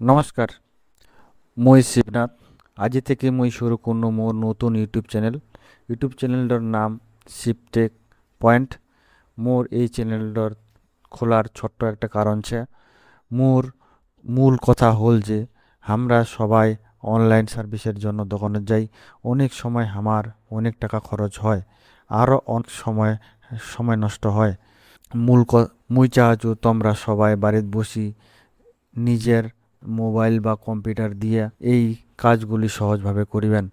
নমস্কার, মই শিবনাথ। আজি থেকে মই শুরু করনো মোর নতুন ইউটিউব চ্যানেলটার নাম শিবটেক পয়েন্ট। মোর এই চ্যানেলটার খোলার ছোট্ট একটা কারণ আছে। মোর মূল কথা হল যে আমরা সবাই অনলাইন সার্ভিসের জন্য দোকানে যাই। অনেক সময় আমার অনেক টাকা খরচ হয়, আরও অনেক সময় সময় নষ্ট হয়। মুই চাহাচু তোমরা সবাই বাড়িতে বসি নিজের মোবাইল বা কম্পিউটার দিয়ে এই কাজগুলি সহজভাবে করিবেন।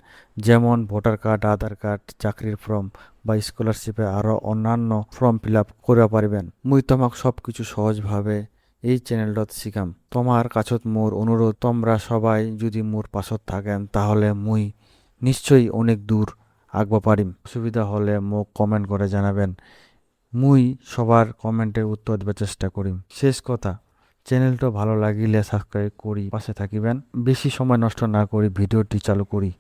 যেমন ভোটার কার্ড, আধার কার্ড, চাকরির ফর্ম বা স্কলারশিপে আরও অন্যান্য ফর্ম ফিল আপ করে পারিবেন। মুই তোমাক সব কিছু সহজভাবে এই চ্যানেলটাত শিখাম। তোমার কাছত মোর অনুরোধ, তোমরা সবাই যদি মোর পাশত থাকেন তাহলে মুই নিশ্চয়ই অনেক দূর আগবা পারিম। অসুবিধা হলে মোক কমেন্ট করে জানাবেন। মুই সবার কমেন্টের উত্তর দেবার চেষ্টা করিম। শেষ কথা, চ্যানেলটা ভালো লাগিলে সাবস্ক্রাইব করি পাশে থাকিবেন। বেশি সময় নষ্ট না করি ভিডিওটি চালু করি।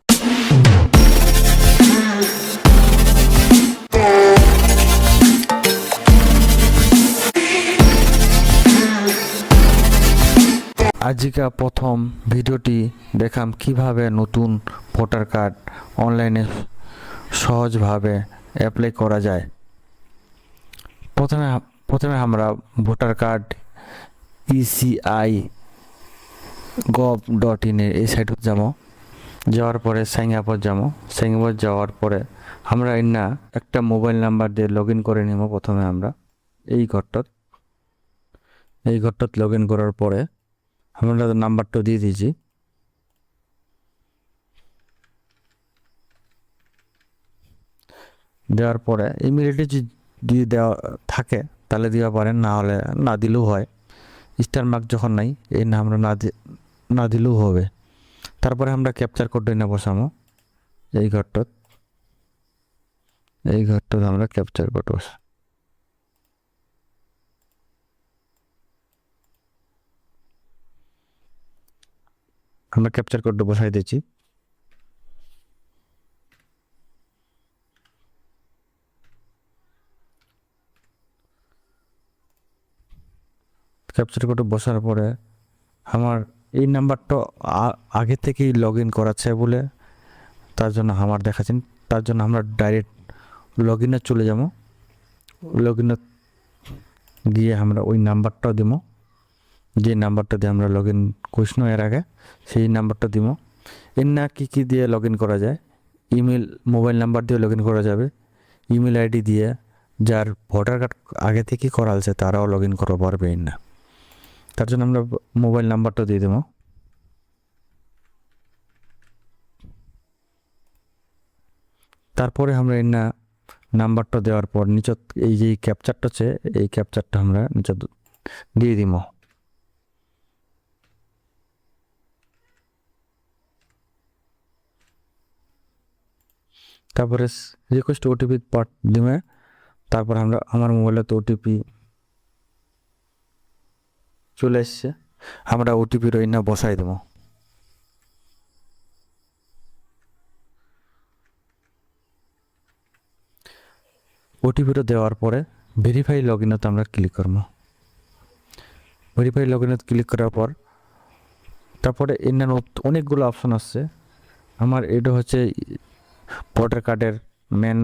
আজিকা প্রথম ভিডিওটি দেখাম কিভাবে নতুন ভোটার কার্ড অনলাইনে সহজভাবে অ্যাপ্লাই করা যায়। প্রথমে প্রথমে আমরা ভোটার কার্ড ইসিআই gov.in এই সাইটত যাবো। যাওয়ার পরে সাইন আপত যাবো। সাইন আপত যাওয়ার পরে আমরা না একটা মোবাইল নাম্বার দিয়ে লগ ইন করে নিব। প্রথমে আমরা এই ঘরটাত লগ ইন করার পরে আমরা নাম্বারটা দিয়ে দিয়েছি। দেওয়ার পরে ইমেল আইডি যদি দেওয়া থাকে তাহলে দিতে পারেন, না হলে না দিলেও হয়। স্টার মার্ক যখন নাই এই না আমরা না দিলেও হবে। তারপরে আমরা ক্যাপচার কোডটা না বসাবো। এই ঘরটাত আমরা ক্যাপচার কোড বসাবো। আমরা ক্যাপচার কোডটা বসাই দিয়েছি। ক্যাপচার কোডটা বসার পরে আমার এই নাম্বারটা আগে থেকেই লগ ইন করাচ্ছে বলে তার জন্য আমার দেখাচ্ছেন। তার জন্য আমরা ডাইরেক্ট লগ ইনে চলে যাবো। লগ ইনে গিয়ে আমরা ওই নাম্বারটাও দিব, যে নাম্বারটা দিয়ে আমরা লগ ইন করিস এর আগে সেই নাম্বারটা দিব। এর না কী দিয়ে লগ ইন করা যায়, ইমেল মোবাইল নাম্বার দিয়ে লগ ইন করা যাবে। ইমেল আইডি দিয়ে যার ভোটার কার্ড আগে থেকেই করা আছে তারাও লগ ইন করতে পারবে। এর না তার জন্য আমরা মোবাইল নাম্বারটা দিয়ে দেবো। তারপরে আমরা এর না নাম্বারটা দেওয়ার পর নিচত এই যে ক্যাপচারটা আছে এই ক্যাপচারটা আমরা নিচে দিয়ে দিব। তারপরে রিকোয়েস্ট ওটিপি পাঠ দিবে। তারপর আমরা আমার মোবাইলে তো ওটিপি চলে এসছে, আমরা ওটিপির ওই না বসাই দেবো। ওটিপিটা দেওয়ার পরে ভেরিফাই লগ ইনতে আমরা ক্লিক করবো। ভেরিফাই লগ ইনত ক্লিক করার পর তারপরে এর না অনেকগুলো অপশন আসছে। আমার এটা হচ্ছে ভোটার কার্ডের মেন,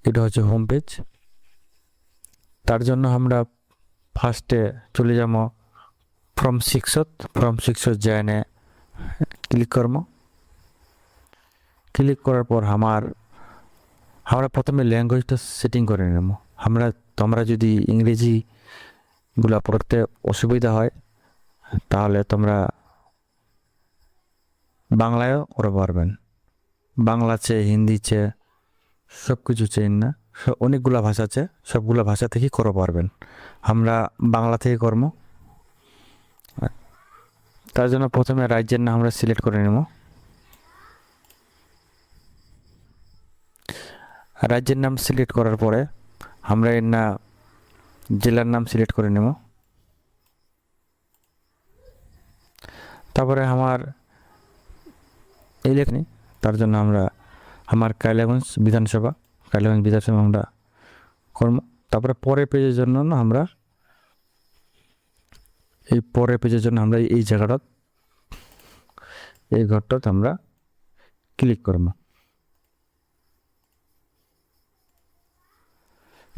এটা হচ্ছে হোম পেজ। তার জন্য আমরা ফার্স্টে চলে যাবো ফর্ম সিক্সত জয়েনে ক্লিক করবো। ক্লিক করার পর আমরা প্রথমে ল্যাঙ্গুয়েজটা সেটিং করে নেব। তোমরা যদি ইংরেজিগুলো পড়তে অসুবিধা হয় তাহলে তোমরা বাংলায়ও করে পারবেন। বাংলা চেয়ে হিন্দি চেয়ে সব কিছু চেয়ে না, অনেকগুলো ভাষা আছে, সবগুলো ভাষা থেকেই করে পারবেন। আমরা বাংলা থেকে করবো। তার জন্য প্রথমে রাজ্যের নাম আমরা সিলেক্ট করে নেব। রাজ্যের নাম সিলেক্ট করার পরে আমরা এর না জেলার নাম সিলেক্ট করে নেব। তারপরে আমার ইলেকশন, তার জন্য আমার কালিয়াগঞ্জ বিধানসভা আমরা করব। তারপরে পরের পেজের জন্য আমরা এই পরের পেজের জন্য আমরা এই জায়গাটা এই ঘরটাতে আমরা ক্লিক করব।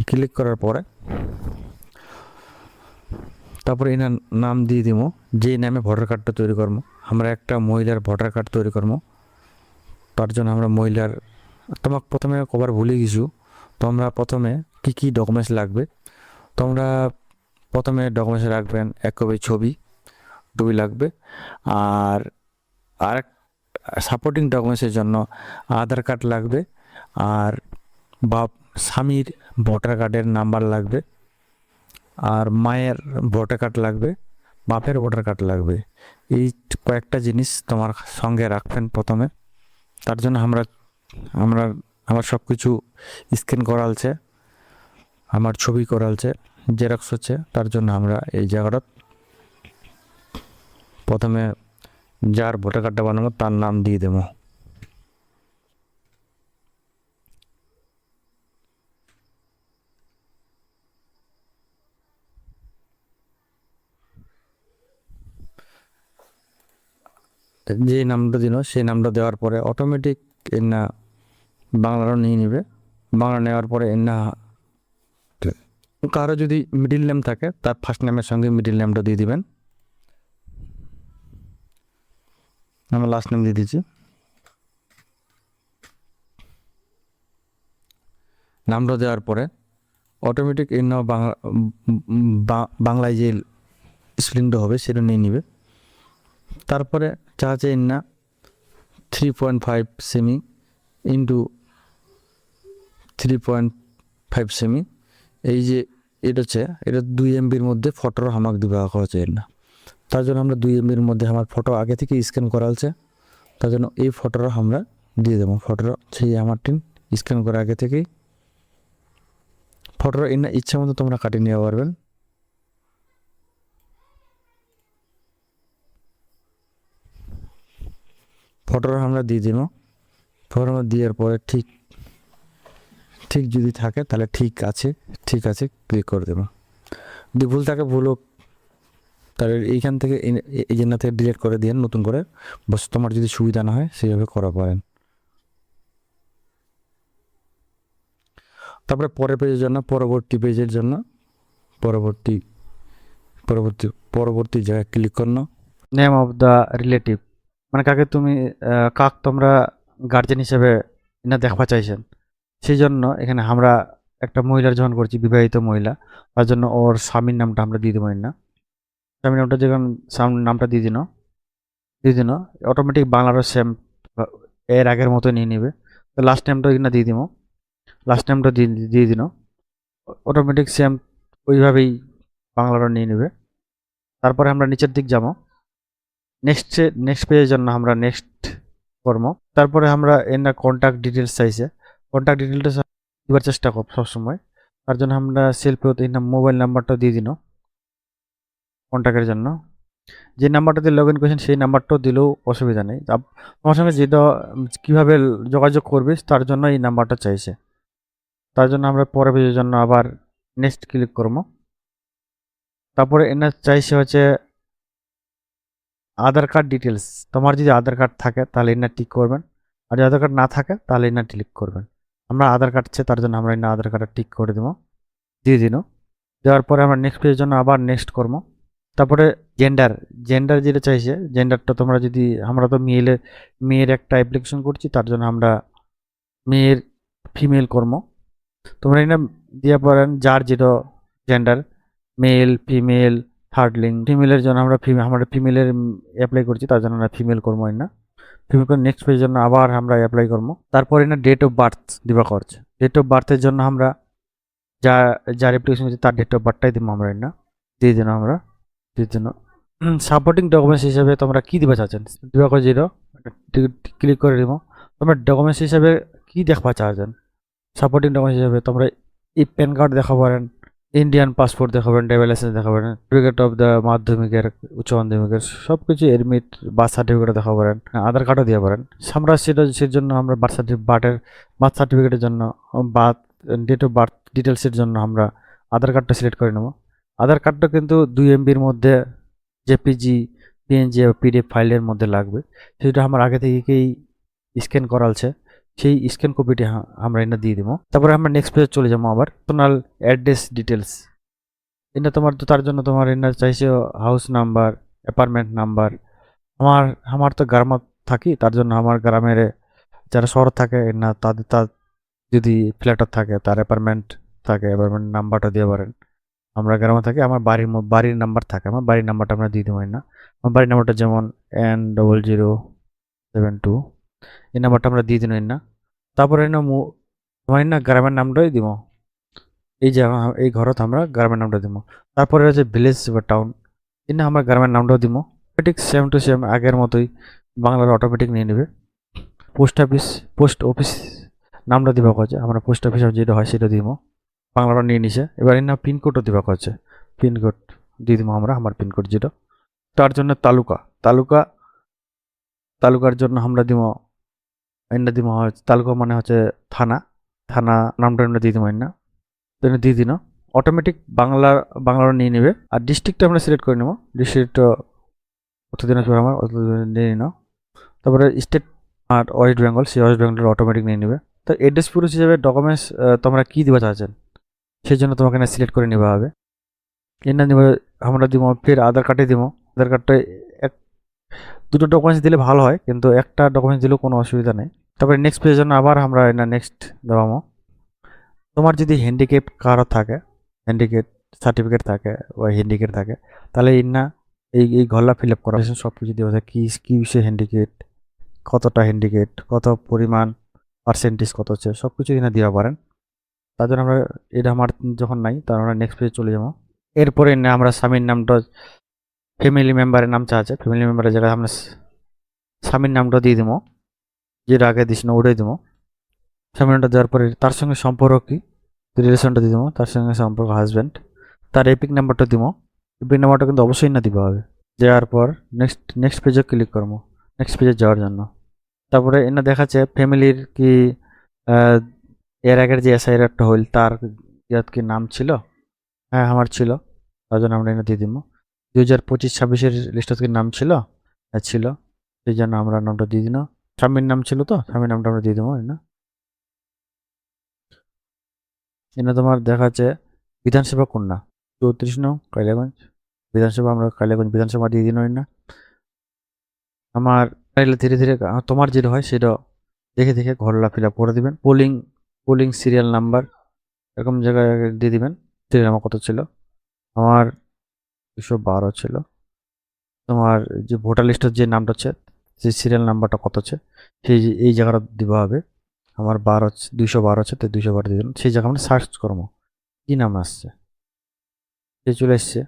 ক্লিক করার পরে তারপরে এই নাম দিয়ে দিব, যে নামে ভোটার কার্ডটা তৈরি করবো। আমরা একটা মহিলার ভোটার কার্ড তৈরি করবো, তার জন্য আমরা মহিলার তোমাকে প্রথমে কবার ভুলে গেছো। তোমরা প্রথমে কি কি ডকুমেন্টস লাগবে, তোমরা প্রথমে ডকুমেন্টস রাখবেন, এক কপি ছবি লাগবে। আর আরেক সাপোর্টিং ডকুমেন্টসের জন্য আধার কার্ড লাগবে, আর বাপ স্বামীর ভোটার কার্ডের নাম্বার লাগবে, আর মায়ের ভোটার কার্ড লাগবে, বাপের ভোটার কার্ড লাগবে। এই কয়েকটা জিনিস তোমার সঙ্গে রাখবেন প্রথমে। তার জন্য আমরা আমরা আমার সব কিছু স্ক্যান করা আছে, আমার ছবি করা আছে, জেরক্স হচ্ছে। তার জন্য আমরা এই জায়গাটা প্রথমে যার ভোটার কার্ডটা বানাবো তার নাম দিয়ে দেবো। যে নামটা দিল সেই নামটা দেওয়ার পরে অটোমেটিক এর না বাংলারও নিয়ে নেবে। বাংলা নেওয়ার পরে এর না কারো যদি মিডিল নেম থাকে তার ফার্স্ট নেমের সঙ্গে মিডিল নেমটা দিয়ে দিবেন। আমরা লাস্ট নেম দিয়ে দিচ্ছি। নামটা দেওয়ার পরে অটোমেটিক এর নাম বাংলায় যে স্পেলিংটা হবে সেটা নিয়ে নিবে। তারপরে চাচ্ছে এর না 3.5 সেমি ইন্টু 3.5 সেমি, এই যে এটা হচ্ছে এটা 2 MBর মধ্যে ফটোর আমাকে দিবা হচ্ছে এর না। তার জন্য আমরা 2 MBর মধ্যে আমার ফটো আগে থেকে স্ক্যান করা আছে, তার জন্য এই ফটোটা আমরা দিয়ে দেবো। ফটোটা সেই আমার টিন স্ক্যান করা আগে থেকেই ফটোটা এর না ইচ্ছা মতো তোমরা কাটিয়ে নিতে পারবেন। ফটোটা আমরা দিয়ে দিব। ফটো দেওয়ার পরে ঠিক যদি থাকে তাহলে ঠিক আছে ক্লিক করে দেবো। যদি ভুল থাকে ভুলও তাহলে এইখান থেকে এই জন্য থেকে ডিলিট করে দিন নতুন করে, বস তোমার যদি সুবিধা না হয় সেইভাবে করা পারেন। তারপরে পরের পেজের জন্য পরবর্তী জায়গায় ক্লিক করুন। নেম অফ দ্য রিলেটিভ মানে কাকে তুমি কাক তোমরা গার্জেন হিসেবে না দেখা চাইছেন, সেই জন্য এখানে আমরা একটা মহিলার যখন করছি, বিবাহিত মহিলা, তার জন্য ওর স্বামীর নামটা আমরা দিয়ে দেবো না। স্বামীর নামটা যখন নামটা দিয়ে দিন অটোমেটিক বাংলারও সেম এর আগের মতো নিয়ে নেবে। তো লাস্ট নেমটা এখানে দিয়ে দিব, লাস্ট নেমটা দিয়ে দিন অটোমেটিক সেম ওইভাবেই বাংলারও নিয়ে নেবে। তারপরে আমরা নিচের দিক যাবো, নেক্সট পেজের জন্য আমরা নেক্সট করবো। তারপরে আমরা এর না কন্ট্যাক্ট ডিটেলস চাইছে, কন্ট্যাক্ট ডিটেলস দেওয়ার চেষ্টা করব সবসময়। তার জন্য আমরা সেলফি এই মোবাইল নাম্বারটা দিয়ে দিন কন্ট্যাক্টের জন্য। যে নাম্বারটাতে লগ ইন করেছেন সেই নাম্বারটাও দিলেও অসুবিধা নেই। তোমার সঙ্গে যেটা কীভাবে যোগাযোগ করবে তার জন্য এই নাম্বারটা চাইছে। তার জন্য আমরা পরের পেজের জন্য আবার নেক্সট ক্লিক করবো। তারপরে এনে চাইছে হচ্ছে আধার কার্ড ডিটেলস। তোমার যদি আধার কার্ড থাকে তাহলে এনে টিক করবেন, আর যদি আধার কার্ড না থাকে তাহলে এনে ক্লিক করবেন। আমরা আধার কার্ড আছে তার জন্য আমরা এনে আধার কার্ডটা টিক করে দেবো, দিয়ে দিন। দেওয়ার পরে আমরা নেক্সট পেজের জন্য আবার নেক্সট করবো। তারপরে জেন্ডার যেটা চাইছে, জেন্ডারটা তোমরা যদি, আমরা তো মেয়ের একটা অ্যাপ্লিকেশন করছি, তার জন্য আমরা মেয়ের ফিমেল করবো। তোমরা এখানে দিয়ে পারেন যার যেটা জেন্ডার, মেল ফিমেল থার্ডলিং। ফিমেলের জন্য আমরা ফিমেলের অ্যাপ্লাই করছি, তার জন্য আমরা ফিমেল করবো না। ফিমেল করে নেক্সট পেজের জন্য আবার আমরা অ্যাপ্লাই করবো। তারপরে না ডেট অফ বার্থ দিবা করছে। ডেট অফ বার্থের জন্য আমরা যার অ্যাপ্লিকেশন করছি তার ডেট অফ বার্থটাই দিব আমরা না, দিয়ে দিন আমরা দিয়ে দিন। সাপোর্টিং ডকুমেন্টস হিসেবে তোমরা কি দিবা চাচ্ছেন, দিবা করে জিরো ক্লিক করে দিব। তোমরা ডকুমেন্টস হিসেবে কি দেখবা চাচ্ছেন, সাপোর্টিং ডকুমেন্টস হিসেবে তোমরা এই প্যান কার্ড দেখা পারেন, ইন্ডিয়ান পাসপোর্ট দেখাবেন, ড্রাইভার লাইসেন্স দেখাবেন, সার্টিফিকেট অফ দ্য মাধ্যমিকের উচ্চ মাধ্যমিকের সব কিছু, এডমিট, বার্থ সার্টিফিকেট দেখা পারেন, আধার কার্ডও দিয়ে পারেন। আমরা সেটার জন্য আমরা বার্থ সার্টিফিকেটের জন্য বার্থ ডেট অফ বার্থ ডিটেলসের জন্য আমরা আধার কার্ডটা সিলেক্ট করে নেব। আধার কার্ডটা কিন্তু 2 MBর মধ্যে জেপিজি, পিএনজি বা পিডিএফ ফাইলের মধ্যে লাগবে, সেটা আমার আগে থেকেই স্ক্যান করা আছে। সেই স্ক্যান কপিটি আমরা এটা দিয়ে দিব। তারপরে আমরা নেক্সট পেজে চলে যাবো। আবার পার্সোনাল অ্যাড্রেস ডিটেলস, এটা তোমার তার জন্য তোমার এটা চাইছে হাউস নাম্বার, অ্যাপার্টমেন্ট নাম্বার। আমার আমার তো গ্রামে থাকি, তার জন্য আমার গ্রামের যারা শহর থাকে না তাদের যদি ফ্ল্যাটত থাকে তার অ্যাপার্টমেন্ট থাকে, অ্যাপার্টমেন্ট নাম্বারটা দিয়ে পারেন। আমরা গ্রামে থাকি, আমার বাড়ির নাম্বার থাকে, আমার বাড়ির নাম্বারটা আমরা দিয়ে দেবো না। আমার বাড়ির নাম্বারটা যেমন N0072, এই নাম্বারটা আমরা দিয়ে দিন না। তারপরে না তোমার না গ্রামের নামটাই দিব। এই যে এই ঘরত আমরা গ্রামের নামটা দিব। তারপরে হচ্ছে ভিলেজ বা টাউন, এই না আমরা গ্রামের নামটাও দিব। অটোমেটিক সেম টু সেম আগের মতোই বাংলার অটোমেটিক নিয়ে নেবে। পোস্ট অফিস নামটা দিবা কছে, আমরা পোস্ট অফিস যেটা হয় সেটা দিব। বাংলাটা নিয়ে নিছে। এবার না পিনকোডও দিবা কছে, পিনকোড দিয়ে দিব আমরা, আমার পিনকোড যেটা। তার জন্য তালুকার জন্য আমরা দিব দিব তালুকা মানে হচ্ছে থানা। থানা নামটা আমরা দিয়ে দিব না, তো দিয়ে দিন। অটোমেটিক বাংলার নিয়ে নেবে। আর ডিস্ট্রিক্টটা আমরা সিলেক্ট করে নেব। ডিস্ট্রিক্টটা উত্তর দিনাজপুর আমার, নিয়ে নিন। তারপরে স্টেট আর ওয়েস্ট বেঙ্গল, সেই ওয়েস্ট বেঙ্গল অটোমেটিক নিয়ে নেবে। তো অ্যাড্রেস প্রুফ হিসেবে ডকুমেন্টস তোমরা কী দিবা চাচ্ছেন সেই জন্য তোমাকে না সিলেক্ট করে নেওয়া হবে। এর দিব আমরা দিব ফের আধার কার্ডে দিব। আধার কার্ডটা দুটো ডকুমেন্টস দিলে ভালো হয়, কিন্তু একটা ডকুমেন্টস দিলেও কোনো অসুবিধা নেই। তারপরে নেক্সট পেজের জন্য আবার আমরা নেক্সট দেওয়ামো। তোমার যদি হ্যান্ডিক্যাপ কারো থাকে, হ্যান্ডিক্যাপ সার্টিফিকেট থাকে বা হ্যান্ডিক্যাপ থাকে, তাহলে এই ঘরলা ফিল আপ করা সব কিছু দেওয়া যায়। কী বিষয়ে হ্যান্ডিক্যাপ, কতটা হ্যান্ডিক্যাপ, কত পরিমাণ, পার্সেন্টেজ কত হচ্ছে, সব কিছু এখানে দেওয়া পারেন। তার জন্য আমরা এটা আমার যখন নাই, তার আমরা নেক্সট পেজে চলে যাবো। এরপরে আমরা স্বামীর নামটা, ফ্যামিলি মেম্বারের নাম চা আছে, ফ্যামিলি মেম্বারের জায়গায় আমরা স্বামীর নামটা দিয়ে দেবো, যেটা আগে দিস না ওটাই দেবো। স্বামীর নামটা দেওয়ার পরে তার সঙ্গে সম্পর্ক কি, রিলেশনটা দিয়ে দেবো, তার সঙ্গে সম্পর্ক হাজব্যান্ড। তার এপিক নাম্বারটা দিব। এপিক নাম্বারটা কিন্তু অবশ্যই না দিতে হবে। দেওয়ার পর নেক্সট পেজে ক্লিক করবো, নেক্সট পেজে যাওয়ার জন্য। তারপরে এনে দেখাচ্ছে ফ্যামিলির কি এর আগের যে এসআইয়ের একটা হইল তার ইয়াত কি নাম ছিল। হ্যাঁ আমার ছিল, তার জন্য আমরা এনে দিয়ে দিব। 2025-26-এর লিস্টত কি নাম ছিল, হ্যাঁ ছিল, সেই জন্য আমরা নামটা দিয়ে দিন। স্বামীর নাম ছিল, তো স্বামীর নামটা আমরা দিয়ে দেবো। না এনে তোমার দেখাচ্ছে বিধানসভা কন্যা 34 নং কালিয়াগঞ্জ বিধানসভা, আমরা কালিয়াগঞ্জ বিধানসভা দিয়ে দিন না। আমার ধীরে ধীরে তোমার যেটা হয় সেটা দেখে দেখে ঘরলা ফিল আপ করে দিবেন। পোলিং সিরিয়াল নাম্বার এরকম জায়গায় দিয়ে দিবেন। সিরিয়াল নাম্বার কত ছিল, আমার 212 ছিল। তোমার যে ভোটার লিস্টের যে নামটা হচ্ছে, সেই সিরিয়াল নাম্বারটা কত আছে সেই এই জায়গাটা দিবা হবে। আমার 212 আছে, তো 212 দিয়ে দিলাম। সেই জায়গা আমরা সার্চ করবো কী নাম আসছে, সে চলে এসছে,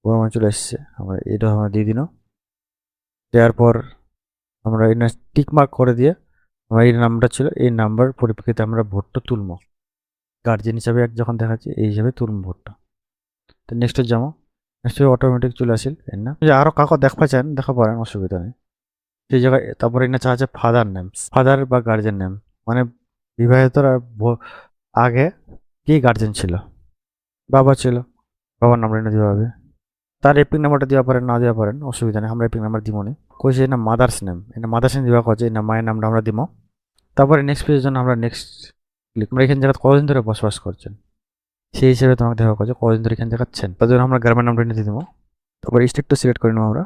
আমার চলে এসছে। আমরা এটা আমরা দিয়ে দিন। দেওয়ার পর আমরা এই টিক মার্ক করে দিয়ে আমার এই নাম্বারটা ছিল, এই নাম্বার পরিপ্রেক্ষিতে আমরা ভোটটা তুলবো। গার্জেন হিসাবে যখন দেখাচ্ছে এই হিসাবে তুলবো ভোটটা। তো নেক্সটে যাবো, নেক্সট অটোমেটিক চলে আসিল। এর না যদি আরও কাউকে দেখা চান দেখা পারেন, অসুবিধা নেই। সেই জায়গায় তারপরে এনে চা আছে ফাদার নেম, ফাদার বা গার্জেন নেম, মানে বিবাহিতরা আগে কি গার্জেন ছিল, বাবা ছিল, বাবার নামটা এনে দেওয়া হবে। তার এপিক নাম্বারটা দেওয়া পারেন, না দেওয়া পারেন, অসুবিধা নেই, আমরা এপিক নাম্বার দিব না। কইছে না মাদার্স নেম, এটা মাদার্স নেম দেওয়া করছে না, মায়ের নামটা আমরা দিব। তারপরে নেক্সট পেজের জন্য আমরা নেক্সট ক্লিক, আমরা এখানে জায়গা কতদিন ধরে বসবাস করছেন সেই হিসেবে তোমাকে দেখা করছে কতদিন ধরে এখানে দেখাচ্ছেন, তার জন্য আমরা গ্রামের নামটা এনে দিব। তারপরে ডিস্ট্রিক্টটা সিলেক্ট করে নেবো,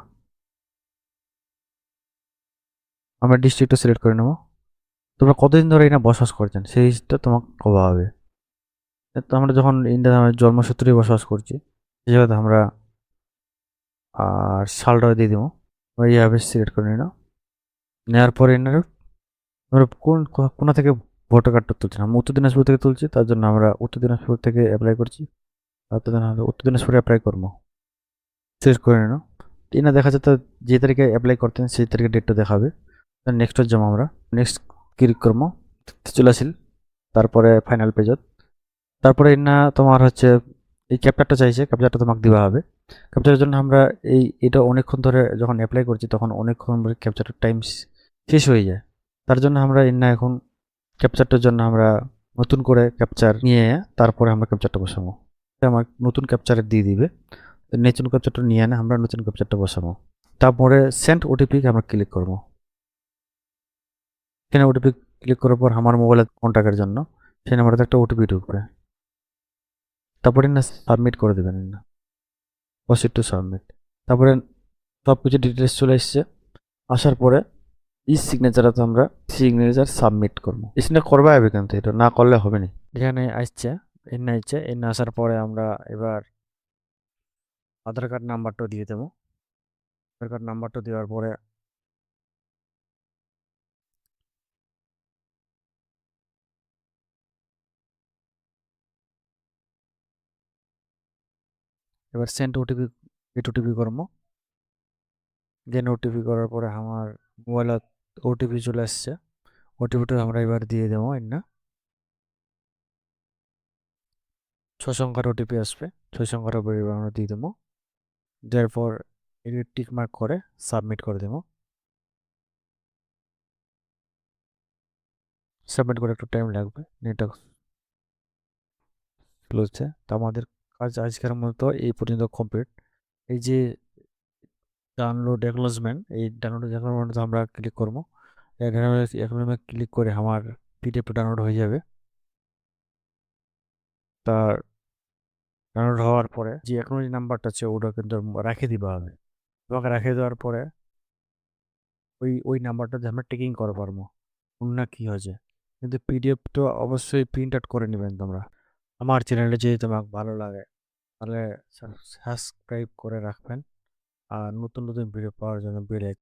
আমরা ডিস্ট্রিক্টটা সিলেক্ট করে নেবো। তোমরা কতদিন ধরে এখানে বসবাস করছেন সেই জিনিসটা তোমাকে কবা হবে। তো আমরা যখন ইন্ডিয়া জন্মসূত্রেই বসবাস করছি সেই জায়গাতে আমরা আর সালটা দিয়ে দিব। এইভাবে সিলেক্ট করে নিলাম। নেওয়ার পরে আমরা কোনা থেকে ভোটার কার্ডটা তুলছি, আমরা উত্তর দিনাজপুর থেকে তুলছি, তার জন্য আমরা উত্তর দিনাজপুর থেকে অ্যাপ্লাই করছি। উত্তর দিনাজপুরে অ্যাপ্লাই করবো, সিলেক্ট করে নিলাম। এটা দেখা যাচ্ছে যে তারিখে অ্যাপ্লাই করতেন সেই তারিখে ডেটটা দেখাবে। নেক্সট যাবো আমরা, নেক্সট ক্লিক করবো, চলে আসিল। তারপরে ফাইনাল পেজত, তারপরে না তোমার হচ্ছে এই ক্যাপচারটা চাইছে, ক্যাপচারটা তোমাকে দেওয়া হবে। ক্যাপচারের জন্য আমরা এটা অনেকক্ষণ ধরে যখন অ্যাপ্লাই করছি তখন অনেকক্ষণ ধরে ক্যাপচারের টাইম শেষ হয়ে যায়। তার জন্য আমরা না এখন ক্যাপচারটার জন্য আমরা নতুন করে ক্যাপচার নিয়ে তারপরে আমরা ক্যাপচারটা বসাবো। আমার নতুন ক্যাপচারে দিয়ে দিবে। নতুন ক্যাপচারটা নিয়ে এনে আমরা নতুন ক্যাপচারটা বসাবো। তারপরে সেন্ড ওটিপি আমরা ক্লিক করব। এখানে ওটিপি ক্লিক করার পর আমার মোবাইলে কন্ট্যাক্টের জন্য সেই নাম্বারতে একটা ওটিপি ঢুকবে। তারপরে না সাবমিট করে দেবেন না, প্রসিড টু সাবমিট। তারপরে সব কিছু ডিটেলস চলে এসছে। আসার পরে ই সিগনেচারতে আমরা সিগনেচার সাবমিট করবো। এখানে করবা হবে, কিন্তু এটা না করলে হবে না। এখানে আসছে, এনে আসার পরে আমরা এবার আধার কার্ড নাম্বারটা দিয়ে দেবো। আধার কার্ড নাম্বারটা দেওয়ার পরে এবার সেন্ড ওটিপি, গেট ওটিপি করবো। দেন ওটিপি করার পরে আমার মোবাইলে ওটিপি চলে আসছে। ওটিপিটা আমরা এবার দিয়ে দেবো। না 6 সংখ্যার ওটিপি আসবে, 6 সংখ্যার ওটিপি আমরা দিয়ে দেবো। দেওয়ার পর এডিট টিক মার্ক করে সাবমিট করে দেবো। সাবমিট করে একটু টাইম লাগবে, নেটটা স্লো হচ্ছে। তো আমাদের কাজ আজকের মতো এই পর্যন্ত কমপ্লিট। এই যে ডাউনলোড অ্যাকনোলেজমেন্ট, এই ডাউনলোড অ্যাকনোলেজমেন্ট আমরা ক্লিক করবো। এখানে আমরা ক্লিক করে আমার পিডিএফটা ডাউনলোড হয়ে যাবে। তার ডাউনলোড হওয়ার পরে যে অ্যাকনোলেজ নাম্বারটা আছে ওটা কিন্তু রেখে দিবা হবে। তোমাকে রেখে দেওয়ার পরে ওই নাম্বারটাতে আমরা টেকিং করতে পারবো না কি হয়েছে। কিন্তু পিডিএফটা অবশ্যই প্রিন্ট আউট করে নেবেন তোমরা। আমার চ্যানেলে যদি তোমাকে ভালো লাগে তাহলে সাবস্ক্রাইব করে রাখবেন, আর নতুন নতুন ভিডিও পাওয়ার জন্য বেল